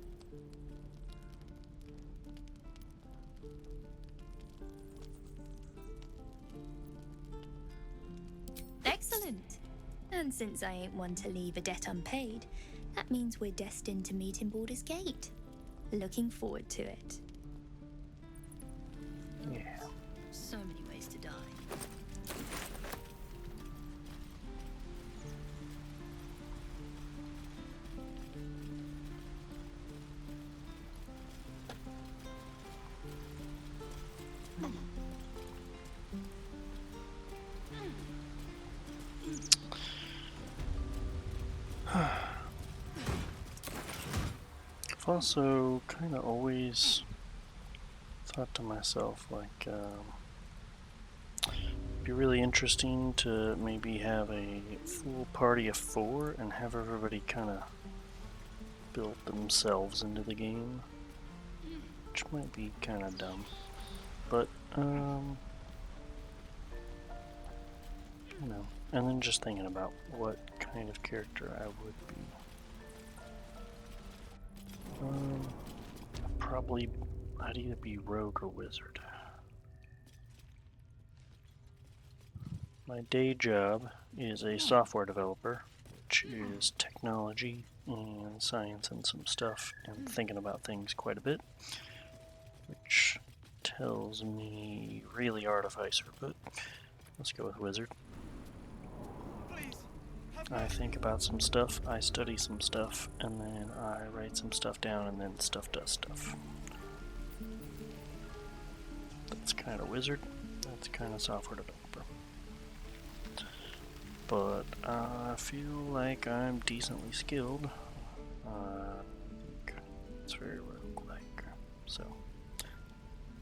Excellent. And since I ain't one to leave a debt unpaid, that means we're destined to meet in Baldur's Gate. Looking forward to it. Yeah. So many ways to die. I've also kind of always thought to myself, like, it'd be really interesting to maybe have a full party of 4 and have everybody kind of build themselves into the game, which might be kind of dumb, but you know, and then just thinking about what kind of character I would be. Probably I'd either be rogue or wizard. My day job is a software developer, which is technology and science and some stuff, and thinking about things quite a bit, which tells me really artificer, but let's go with wizard. I think about some stuff, I study some stuff, and then I write some stuff down, and then stuff does stuff. That's kind of wizard, that's kind of software developer. But I feel like I'm decently skilled. It's very roguelike, so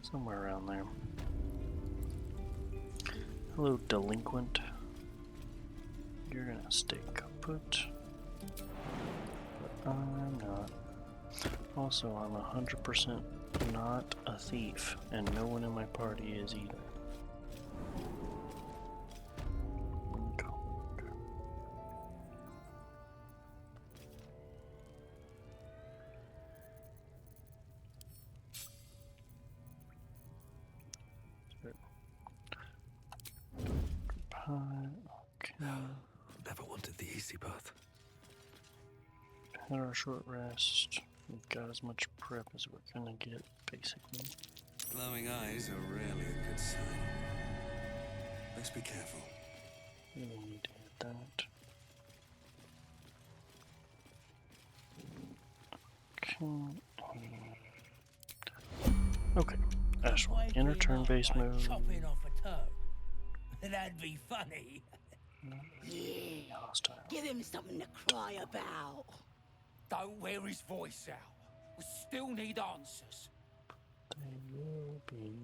somewhere around there. Hello, delinquent. You're gonna stay kaput, but I'm not. Also, I'm 100% not a thief, and no one in my party is either. Okay. Never wanted the easy path. Had our short rest. We've got as much prep as we're gonna get, basically. Glowing eyes are rarely a good sign. Let's be careful. We don't need to hit that. Okay. Ashwell, enter turn-based mode. Chopping off a toe. That'd be funny. Yeah. Hostile. Give him something to cry about. Don't wear his voice out. We still need answers. They will be.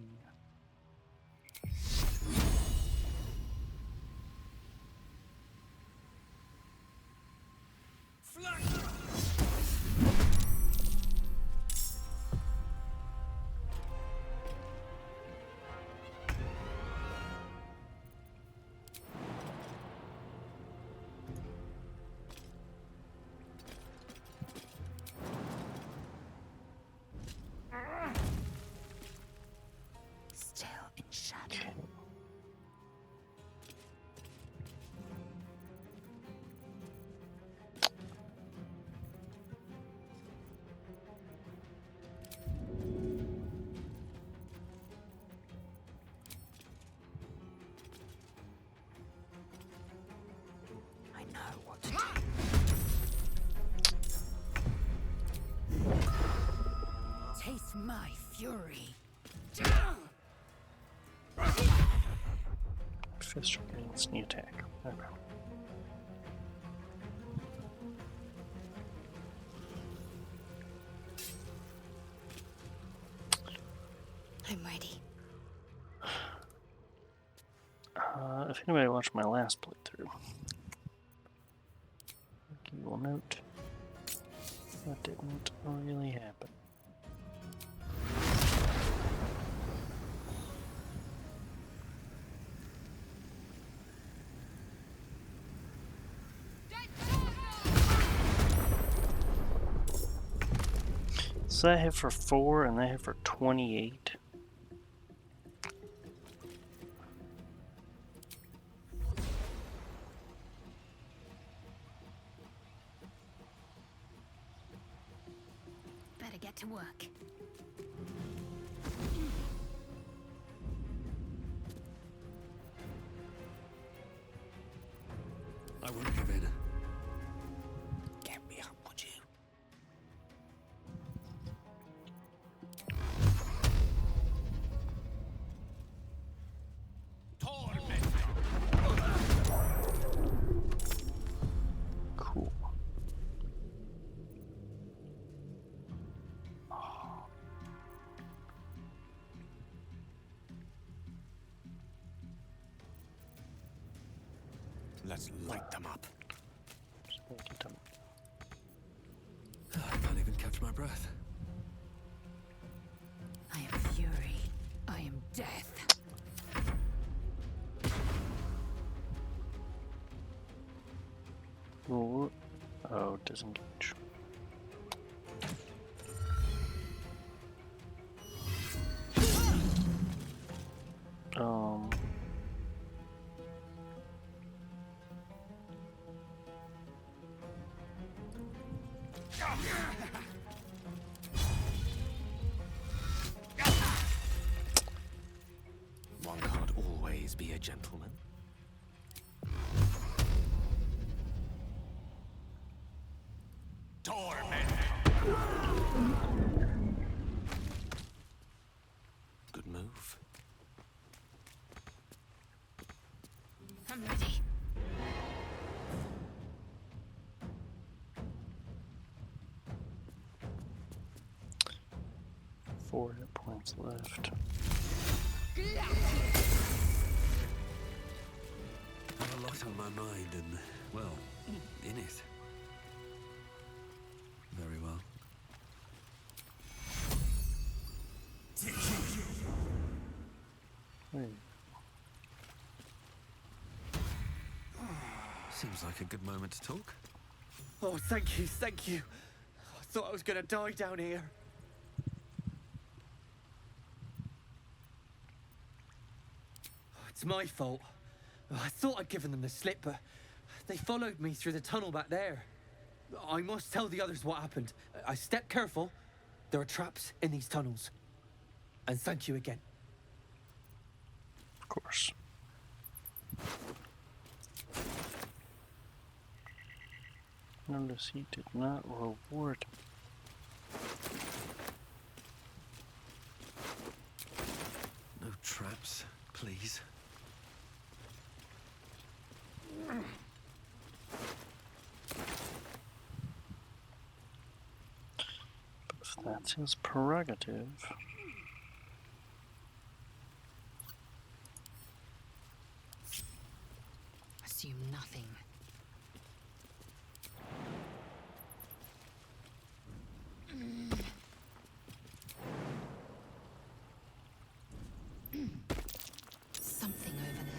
Still in shadow. I know what to do. Taste my fury. Fist getting sneak attack. Okay. I'm ready. If anybody watched my last playthrough, you will note that didn't really happen. So I hit for 4 and they hit for 28. Better get to work. I won't give in. Get me up, would you? Cool. Let's light them up. Get them. I can't even catch my breath. I am fury. I am death. Oh, disengage. One can't always be a gentleman. Good move. I'm ready. Four hit points left. I have a lot on my mind and, well, in it. Very well. Hey. Seems like a good moment to talk. Oh, thank you, thank you. I thought I was gonna die down here. It's my fault. I thought I'd given them the slip, but they followed me through the tunnel back there. I must tell the others what happened. I stepped careful. There are traps in these tunnels. And thank you again. Of course. Notice he did not reward. No traps, please. If that's his prerogative. Assume nothing. Something over there.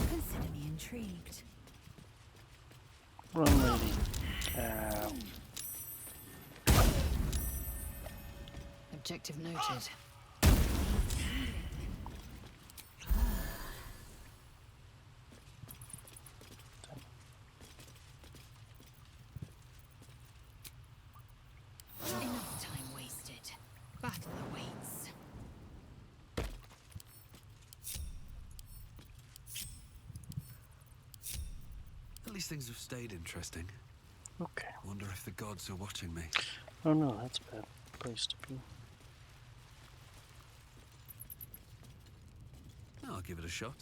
Consider me intrigued. Run, lady. Objective noted. Enough time wasted. Battle awaits. At least things have stayed interesting. Okay. Wonder if the gods are watching me. Oh no, that's a bad place to be. I'll give it a shot.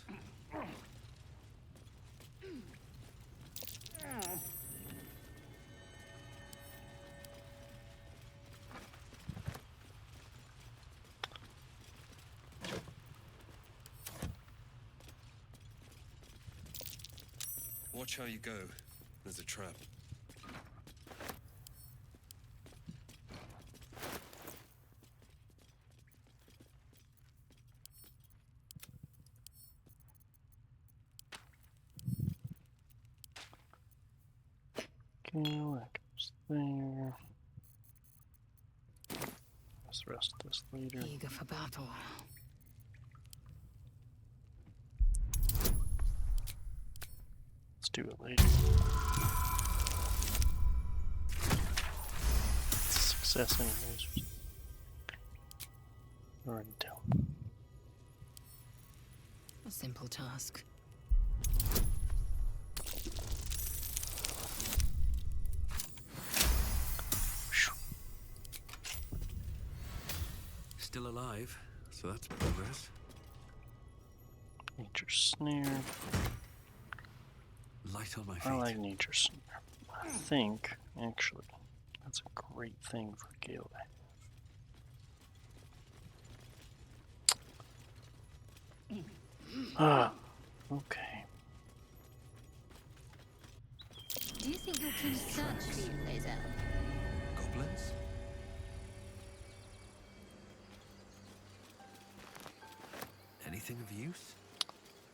Watch how you go. There's a trap. Okay, that goes there. Let's rest this later. Eager for battle. Let's do it later. Success anyways. Already tell. A simple task. Still alive, so that's progress. Nature snare. Light on my feet. I like nature snare. I think, actually, that's a great thing for Gale to have. Ah, okay. Do you think your king's search for you, Lae'zel? Goblins? Anything of use?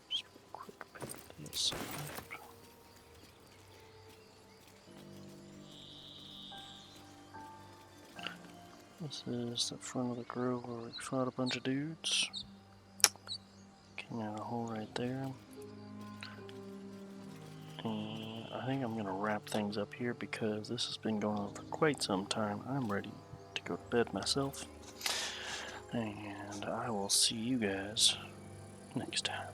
Just real quick, pick this up. This is the front of the grove where we fought a bunch of dudes. Came out a hole right there. And I think I'm going to wrap things up here because this has been going on for quite some time. I'm ready to go to bed myself. And I will see you guys next time.